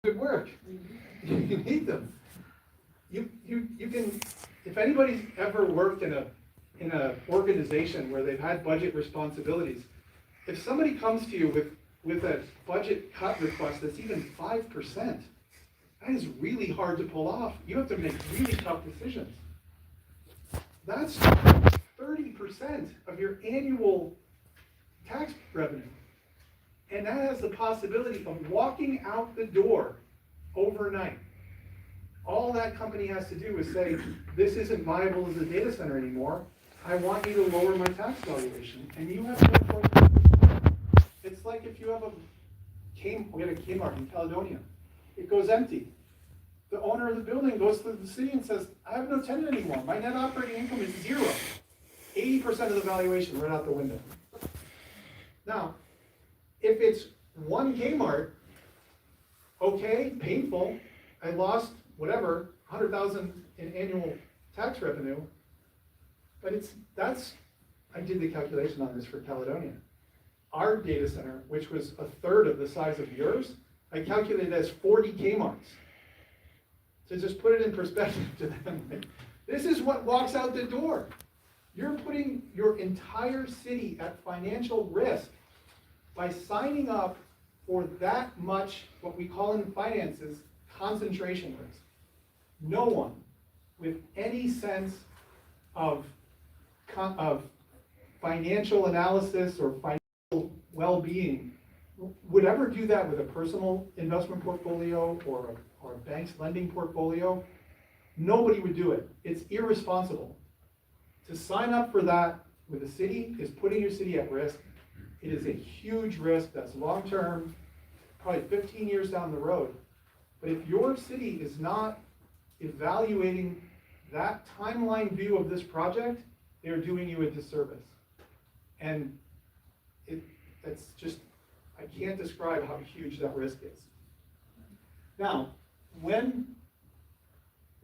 good work. You need them. You can, if anybody's ever worked in a organization where they've had budget responsibilities, if somebody comes to you with a budget cut request that's even 5%, that is really hard to pull off. You have to make really tough decisions. That's 30% of your annual tax revenue. And that has the possibility of walking out the door overnight. All that company has to do is say, this isn't viable as a data center anymore. I want you to lower my tax valuation. And you have to go. It's like if you have we had a Kmart in Caledonia. It goes empty. The owner of the building goes to the city and says, I have no tenant anymore. My net operating income is 0. 80% of the valuation right out the window. Now, if it's one Kmart, okay, painful. I lost whatever, 100,000 in annual tax revenue, but I did the calculation on this for Caledonia. Our data center, which was a third of the size of yours, I calculated as 40 Kmarts. To just put it in perspective to them, this is what walks out the door. You're putting your entire city at financial risk by signing up for that much, what we call in finances, concentration risk. No one with any sense of financial analysis or financial well-being would ever do that with a personal investment portfolio or a bank's lending portfolio. Nobody would do it. It's irresponsible. To sign up for that with a city is putting your city at risk. It is a huge risk that's long-term, probably 15 years down the road. But if your city is not evaluating that timeline view of this project, they're doing you a disservice. And that's just, I can't describe how huge that risk is. Now, when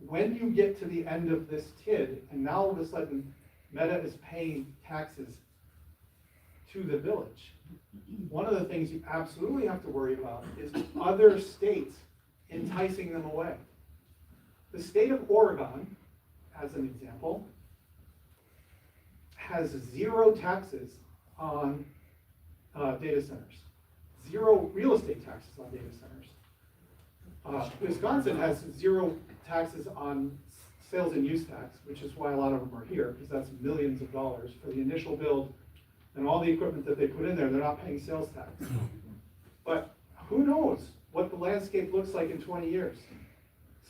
you get to the end of this TID, and now all of a sudden Meta is paying taxes to the village, one of the things you absolutely have to worry about is other states enticing them away. The state of Oregon, as an example, has 0 taxes on data centers. 0 real estate taxes on data centers. Wisconsin has 0 taxes on sales and use tax, which is why a lot of them are here, because that's millions of dollars for the initial build and all the equipment that they put in there. They're not paying sales tax. But who knows what the landscape looks like in 20 years.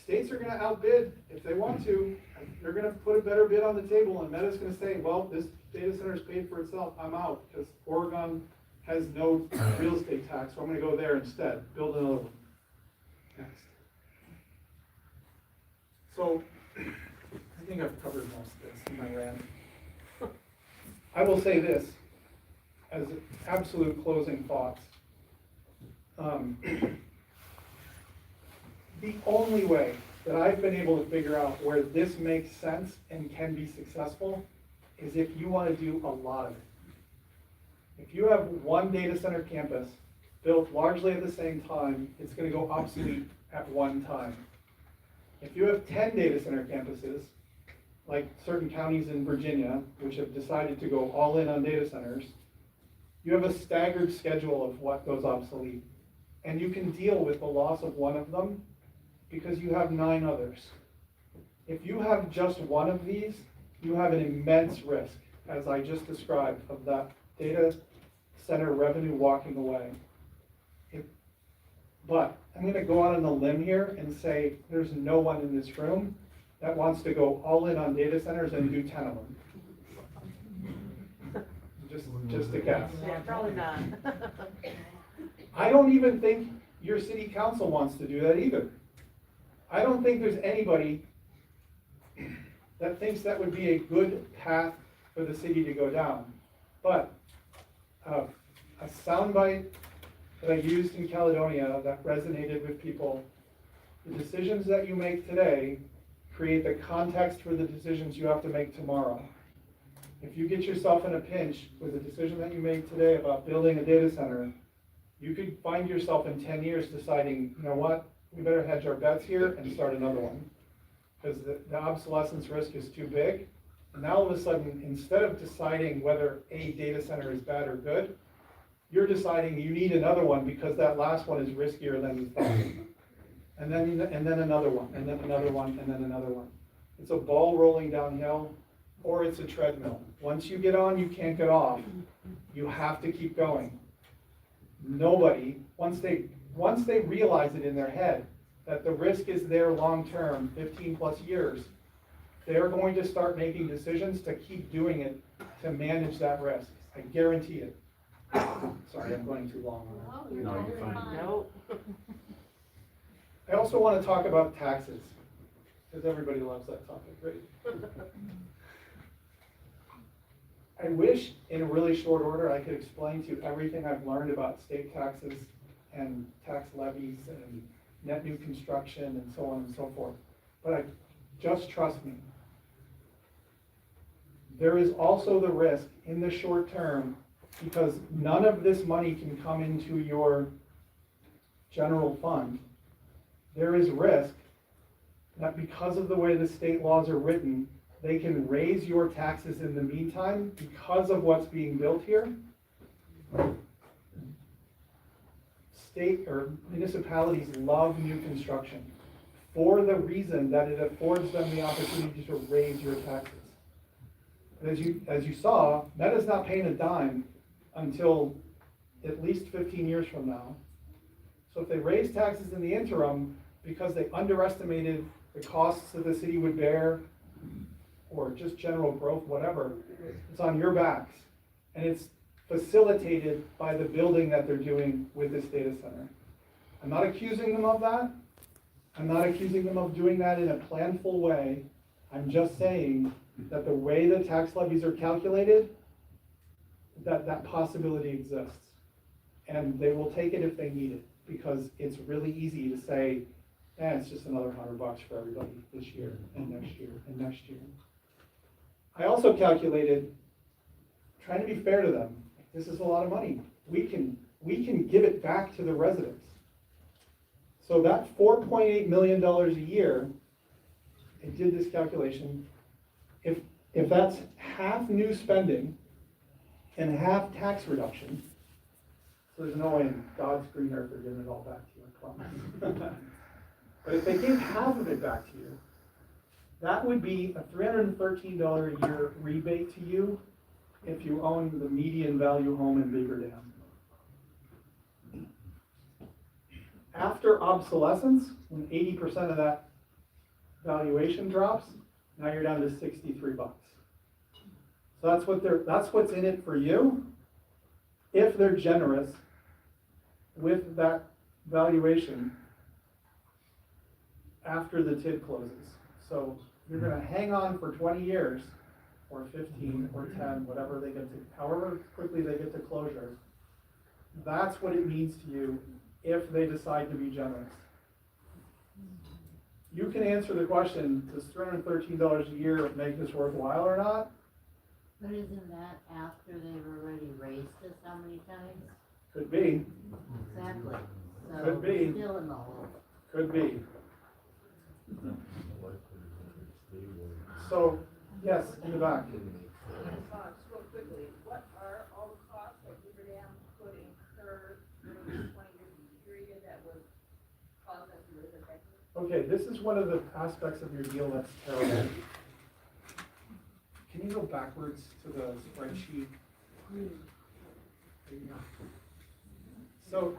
States are going to outbid if they want to. They're going to put a better bid on the table, and Meta's going to say, well, this data center is paid for itself. I'm out, because Oregon has no real estate tax, so I'm going to go there instead, build another one. Next. So, I think I've covered most of this in my rant. I will say this as absolute closing thoughts. The only way that I've been able to figure out where this makes sense and can be successful is if you want to do a lot of it. If you have one data center campus built largely at the same time, it's going to go obsolete at one time. If you have 10 data center campuses, like certain counties in Virginia, which have decided to go all in on data centers, you have a staggered schedule of what goes obsolete. And you can deal with the loss of one of them because you have 9 others. If you have just one of these, you have an immense risk, as I just described, of that data center revenue walking away. But I'm going to go out on a limb here and say there's no one in this room that wants to go all in on data centers and do 10 of them. Just a guess. Yeah, probably not. I don't even think your city council wants to do that either. I don't think there's anybody that thinks that would be a good path for the city to go down. But a soundbite that I used in Caledonia that resonated with people, the decisions that you make today create the context for the decisions you have to make tomorrow. If you get yourself in a pinch with a decision that you made today about building a data center, you could find yourself in 10 years deciding, you know what, we better hedge our bets here and start another one. Because the obsolescence risk is too big. And now all of a sudden, instead of deciding whether a data center is bad or good, you're deciding you need another one because that last one is riskier than you thought. And then another one, and then another one, and then another one. It's a ball rolling downhill, or it's a treadmill. Once you get on, you can't get off. You have to keep going. Nobody, once they realize it in their head, that the risk is there long-term, 15 plus years, they're going to start making decisions to keep doing it to manage that risk. I guarantee it. Sorry, I'm going too long on that. No, you're fine. Nope. I also want to talk about taxes, because everybody loves that topic, right? I wish in a really short order I could explain to you everything I've learned about state taxes and tax levies and net new construction and so on and so forth. But just trust me. There is also the risk in the short term, because none of this money can come into your general fund. There is risk that because of the way the state laws are written, they can raise your taxes in the meantime because of what's being built here. State or municipalities love new construction for the reason that it affords them the opportunity to raise your taxes. As you saw, Meta's not paying a dime until at least 15 years from now. So if they raise taxes in the interim because they underestimated the costs that the city would bear, or just general growth, whatever, it's on your backs. And it's facilitated by the building that they're doing with this data center. I'm not accusing them of that. I'm not accusing them of doing that in a planful way. I'm just saying that the way the tax levies are calculated, that possibility exists. And they will take it if they need it, because it's really easy to say, it's just another $100 for everybody this year and next year and next year. I also calculated, trying to be fair to them, this is a lot of money. We can give it back to the residents. So that $4.8 million a year, I did this calculation, if that's half new spending and half tax reduction, so there's no way in God's green earth they're giving it all back to you, I promise. But if they give half of it back to you, that would be a $313 a year rebate to you if you own the median value home in Beaver Dam. After obsolescence, when 80% of that valuation drops, now you're down to $63. So that's what's in it for you, if they're generous with that valuation after the TID closes. So you're going to hang on for 20 years, or 15, or 10, whatever they get to, however quickly they get to closure. That's what it means to you if they decide to be generous. You can answer the question, does $313 a year make this worthwhile or not? But isn't that after they've already raised it so many times? Could be. Exactly. So Could be. Still in the hole. Could be. So, yes, in the back. Just real quickly, what are all the costs that Beaver Dam could incur during the 20-year period that would cause us to lose effectively? Okay, this is one of the aspects of your deal that's terrible. Can you go backwards to the spreadsheet? There you go. So,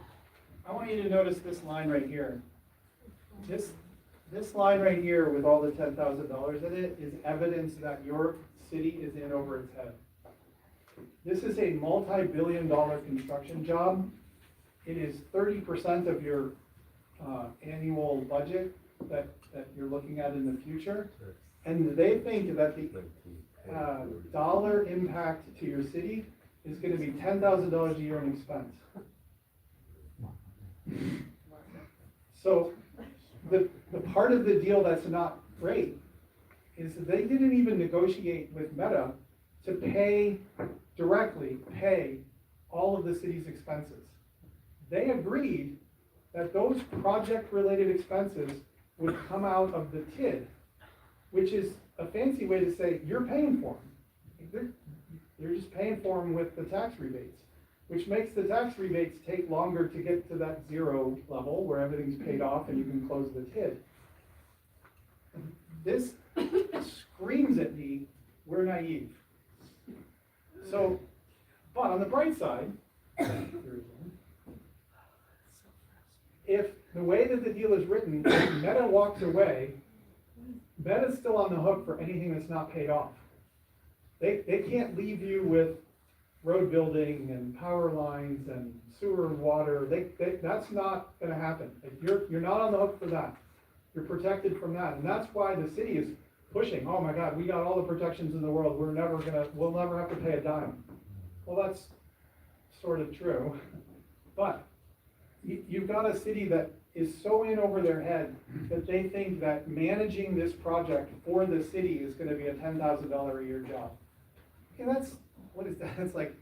I want you to notice this line right here. This line right here with all the $10,000 in it is evidence that your city is in over its head. This is a multi-billion-dollar construction job. It is 30% of your annual budget that you're looking at in the future. And they think that the dollar impact to your city is going to be $10,000 a year in expense. So the part of the deal that's not great is that they didn't even negotiate with Meta to directly pay all of the city's expenses. They agreed that those project-related expenses would come out of the TID, which is a fancy way to say you're paying for them. You're just paying for them with the tax rebates, which makes the tax rebates take longer to get to that zero level where everything's paid off and you can close the TID. This screams at me, we're naive. So, but on the bright side, if the way that the deal is written, if Meta walks away, Meta's still on the hook for anything that's not paid off. They can't leave you with road building and power lines and sewer and water. That's not gonna happen. You're not on the hook for that. You're protected from that. And that's why the city is pushing, oh my God, we got all the protections in the world. We'll never have to pay a dime. Well, that's sort of true. But you've got a city that is so in over their head that they think that managing this project for the city is gonna be a $10,000 a year job. Okay, what is that? It's like,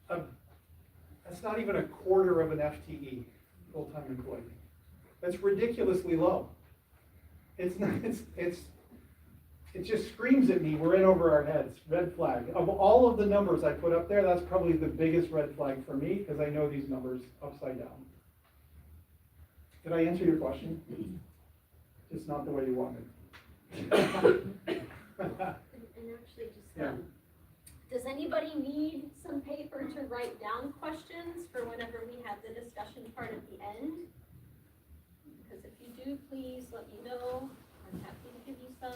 that's not even a quarter of an FTE, full-time employee. That's ridiculously low. It just screams at me, we're in over our heads, red flag. Of all of the numbers I put up there, that's probably the biggest red flag for me, because I know these numbers upside down. Did I answer your question? Just not the way you wanted. And actually, just, Yeah. Does anybody need some paper to write down questions for whenever we have the discussion part at the end? Because if you do, please let me know. I'm happy to give you some.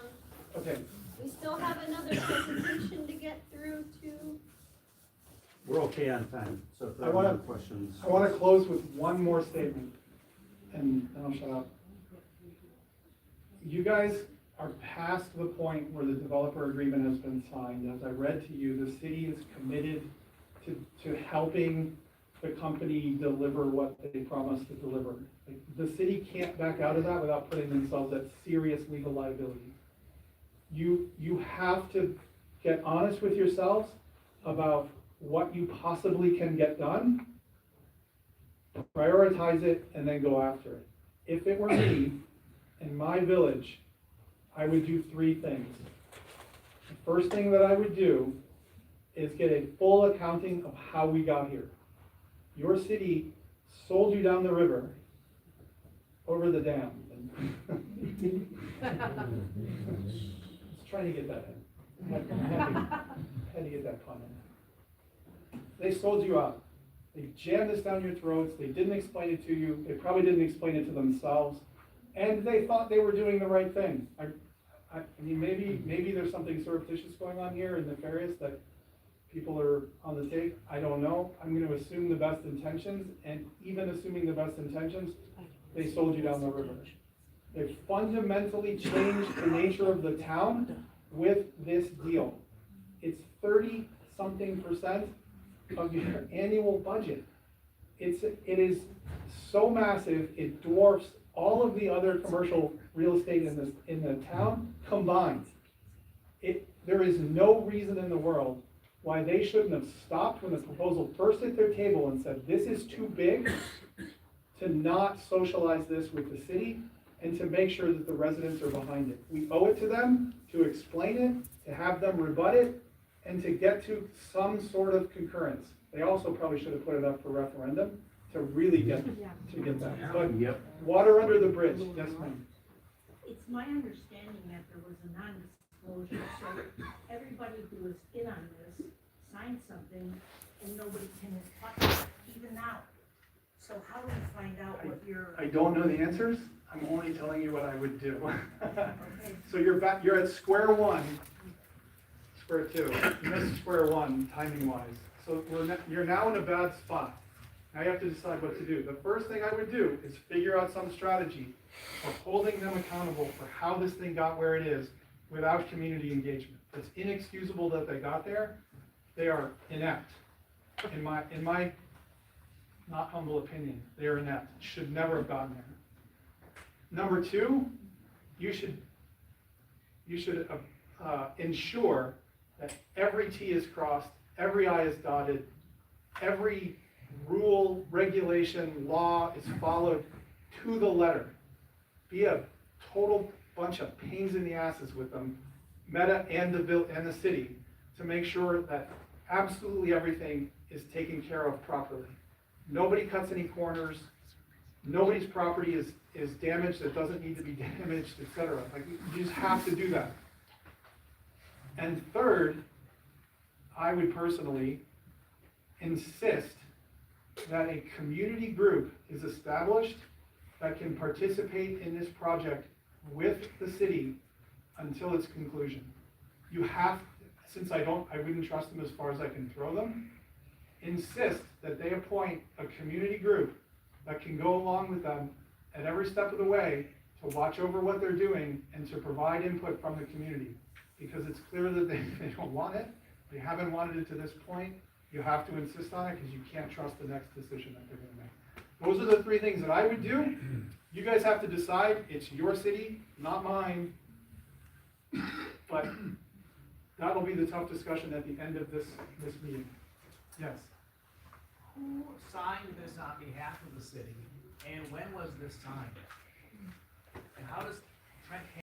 Okay, We still have another presentation to get through too. We're okay on time, so if there I are wanna- no questions. I want to close with one more statement, and then I'll shut up. You guys are past the point where the developer agreement has been signed. As I read to you, the city is committed to helping the company deliver what they promised to deliver. Like, the city can't back out of that without putting themselves at serious legal liability. You have to get honest with yourselves about what you possibly can get done, prioritize it, and then go after it. If it were me, in my village, I would do three things. The first thing that I would do is get a full accounting of how we got here. Your city sold you down the river over the dam. I was trying to get that in. I had to get that pun in. They sold you out. They jammed this down your throats. They didn't explain it to you. They probably didn't explain it to themselves. And they thought they were doing the right thing. I mean, maybe there's something surreptitious going on here and nefarious that people are on the take. I don't know. I'm going to assume the best intentions, and even assuming the best intentions, they sold you down the river. They fundamentally changed the nature of the town with this deal. It's 30-something% of your annual budget. It is so massive, it dwarfs all of the other commercial real estate in the town combined. There is no reason in the world why they shouldn't have stopped when the proposal first hit their table and said, this is too big to not socialize this with the city and to make sure that the residents are behind it. We owe it to them to explain it, to have them rebut it, and to get to some sort of concurrence. They also probably should have put it up for referendum to really get that. But Yep. water under the bridge, yes ma'am. It's my understanding that there was a non-disclosure, so everybody who was in on this signed something and nobody can touch it, even now. So how do we find out what you're? I don't know the answers, I'm only telling you what I would do. Okay. So you're at square one, square two, you missed square one, timing wise. So you're now in a bad spot. Now you have to decide what to do. The first thing I would do is figure out some strategy of holding them accountable for how this thing got where it is without community engagement. It's inexcusable that they got there. They are inept. In my not humble opinion, they are inept. Should never have gotten there. Number two, you should ensure that every T is crossed, every I is dotted, every rule, regulation, law is followed to the letter. Be a total bunch of pains in the asses with them, Meta and the city, to make sure that absolutely everything is taken care of properly. Nobody cuts any corners, nobody's property is damaged that doesn't need to be damaged, etc. Like, you just have to do that. And third, I would personally insist that a community group is established that can participate in this project with the city until its conclusion. You have, since I wouldn't trust them as far as I can throw them, insist that they appoint a community group that can go along with them at every step of the way to watch over what they're doing and to provide input from the community. Because it's clear that they don't want it, they haven't wanted it to this point, you have to insist on it because you can't trust the next decision that they're gonna make. Those are the three things that I would do. You guys have to decide, it's your city, not mine. But that'll be the tough discussion at the end of this meeting. Yes? Who signed this on behalf of the city, and when was this signed? And how does Trent